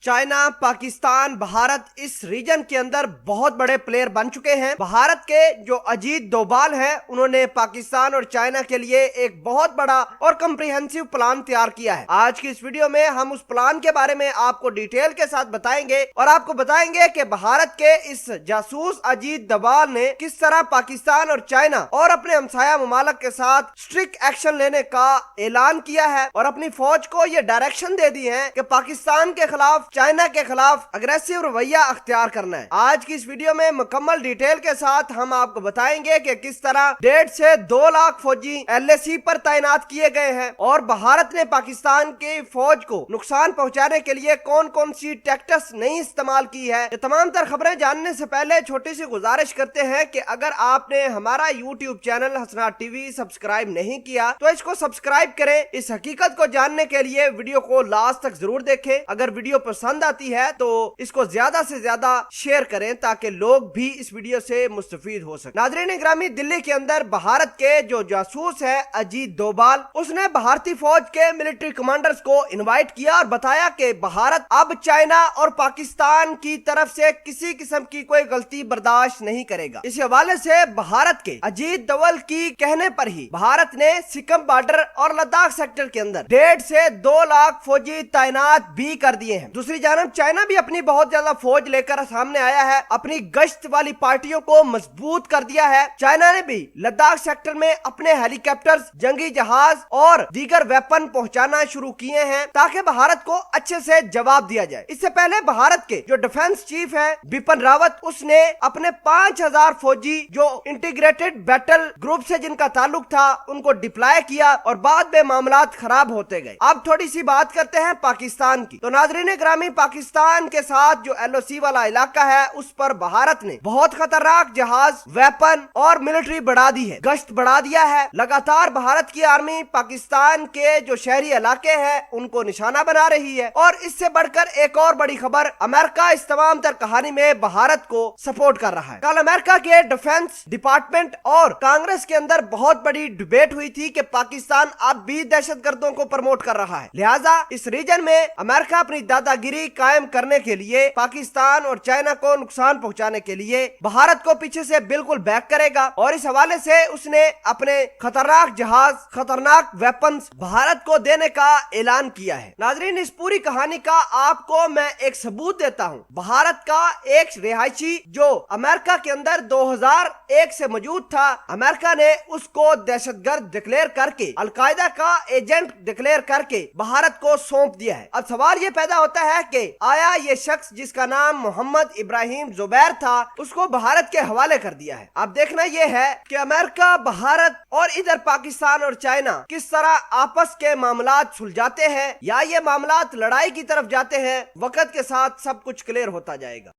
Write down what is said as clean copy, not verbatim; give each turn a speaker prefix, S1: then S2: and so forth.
S1: China, Pakistan, Bharat इस reason के अंदर बहुत बड़े प्लेयर बन चुके हैं। भारत के जो अजीत डोभाल हैं, उन्होंने पाकिस्तान और चाइना के लिए एक बहुत बड़ा और कम्प्रिहेंसिव प्लान तैयार किया है। आज की इस वीडियो में हम उस प्लान के बारे में आपको डिटेल के साथ बताएंगे और आपको बताएंगे कि भारत के इस जासूस अजीत डोभाल ने किस तरह पाकिस्तान और चाइना और अपने हमसाया ममालिक के साथ स्ट्रिक्ट एक्शन लेने का ऐलान किया है और अपनी फौज को ये डायरेक्शन दे दी है कि पाकिस्तान के खिलाफ, चाइना के खिलाफ अग्रेसिव रवैया अख्तियार करना है। आज की इस वीडियो में मुकम्मल डिटेल के साथ हम आपको बताएंगे कि किस तरह 1.5 से 2 लाख फौजी LAC पर तैनात किए गए हैं और भारत ने पाकिस्तान की फौज को नुकसान पहुंचाने के लिए कौन कौन सी टैक्टिक्स नहीं इस्तेमाल की है। ये तमाम तर खबरें जानने से पहले छोटी सी गुजारिश करते हैं कि अगर आपने हमारा YouTube चैनल हसनात टीवी सब्सक्राइब नहीं किया तो इसको सब्सक्राइब करें। इस हकीकत को जानने के लिए वीडियो को लास्ट तक जरूर देखें। अगर वीडियो पसंद आती है तो इसको ज्यादा से ज्यादा शेयर करें ताकि लोग भी इस वीडियो से मुस्तफीद हो सके। नाज़रीन ग्रामी, दिल्ली के अंदर भारत के जो जासूस है अजीत डोभाल, उसने भारतीय फौज के मिलिट्री कमांडर्स को इनवाइट किया और बताया कि भारत अब चाइना और पाकिस्तान की तरफ से किसी किस्म की कोई गलती बर्दाश्त नहीं करेगा। इस हवाले से भारत के अजीत डोभाल की कहने पर ही भारत ने सिक्किम बॉर्डर और लद्दाख सेक्टर के अंदर 1.5 से 2 लाख फौजी तैनात भी कर दिए हैं। दूसरी जानब चाइना भी अपनी बहुत ज्यादा फौज लेकर सामने आया है, अपनी गश्त वाली पार्टियों को मजबूत कर दिया है। चाइना ने भी लद्दाख सेक्टर में अपने हेलीकॉप्टर्स, जंगी जहाज और दीगर वेपन पहुंचाना शुरू किए हैं ताकि भारत को अच्छे से जवाब दिया जाए। इससे पहले भारत के जो डिफेंस चीफ है बिपिन रावत, उसने अपने 5000 फौजी जो इंटीग्रेटेड बैटल ग्रुप से जिनका ताल्लुक था उनको डिप्लॉय किया और बाद में मामलात खराब होते गए। अब थोड़ी सी बात करते हैं पाकिस्तान की। तो नाज़रीन ग्रामी, पाकिस्तान के साथ जो LOC वाला इलाका है उस पर भारत ने बहुत खतरनाक जहाज, वेपन और मिलिट्री बढ़ा दी है, गश्त बढ़ा दिया है। लगातार भारत की आर्मी पाकिस्तान के जो शहरी इलाके हैं उनको निशाना बना रही है और इससे बढ़कर एक और बड़ी खबर, अमेरिका इस तमाम तर कहानी में भारत को सपोर्ट कर रहा है। कल अमेरिका के डिफेंस डिपार्टमेंट और कांग्रेस के अंदर बहुत बड़ी डिबेट हुई थी कि पाकिस्तान अब भी दहशतगर्दों को प्रमोट कर रहा है, लिहाजा इस रीजन में अमेरिका अपनी दादागिरी कायम करने के लिए पाकिस्तान और चाइना को नुकसान पहुंचाने के लिए भारत को पीछे से बिल्कुल बैक करेगा और इस हवाले से उसने अपने खतरनाक जहाज, खतरनाक वेपन्स भारत को देने का ऐलान किया है। नाजरीन, इस पूरी कहानी का आपको मैं एक सबूत देता हूं। भारत का एक रिहायशी जो अमेरिका के अंदर 2001 से मौजूद था, अमेरिका ने उसको दहशतगर्द डिक्लेयर करके, अलकायदा का एजेंट डिक्लेयर करके भारत को सौंप दिया है। अब सवाल ये पैदा होता है कि आया ये शख्स जिसका नाम मोहम्मद इब्राहिम जुबैर था उसको भारत के हवाले कर दिया है। अब देखना यह है कि अमेरिका, भारत और इधर पाकिस्तान और चाइना किस तरह आपस के मामलात सुलझाते हैं या ये मामलात लड़ाई की तरफ जाते हैं। वक्त के साथ सब कुछ क्लियर होता जाएगा।